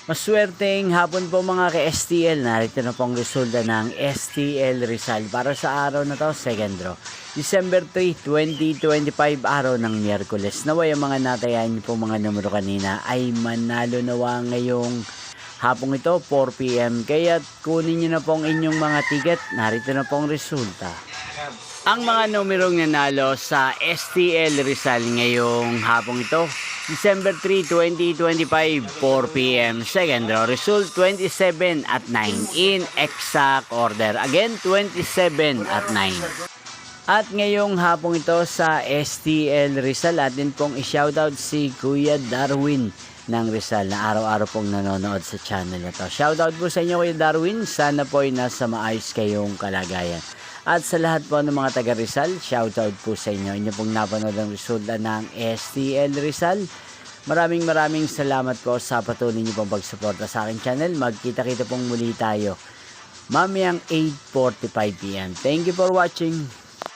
Maswerteng hapon po mga ka-STL. Narito na pong resulta ng STL Rizal para sa araw na to, second draw. December 3, 2025, araw ng Miyerkules. Naway ang mga natayan niyo po mga numero kanina ay manalo nawa ngayong hapong ito, 4 PM. Kaya kunin niyo na pong inyong mga ticket. Narito na pong resulta. Ang mga numerong nanalo sa STL Rizal ngayong hapong ito, December 3, 2025, 4 PM. Second draw result 27 at 9 in exact order. Again, 27 at 9. At ngayong hapong ito sa STL Rizal, atin pong i-shoutout si Kuya Darwin ng Rizal na araw-araw pong nanonood sa channel na to. Shoutout po sa inyo Kuya Darwin. Sana po ay nasa maayos kayong kalagayan. At sa lahat po ng mga taga Rizal, shoutout po sa inyo. Inyo pong napanood ang resulta ng STL Rizal. Maraming salamat po sa patuloy niyo pong pagsuporta sa aking channel. Magkita-kita pong muli tayo mamayang 8:45 PM. Thank you for watching.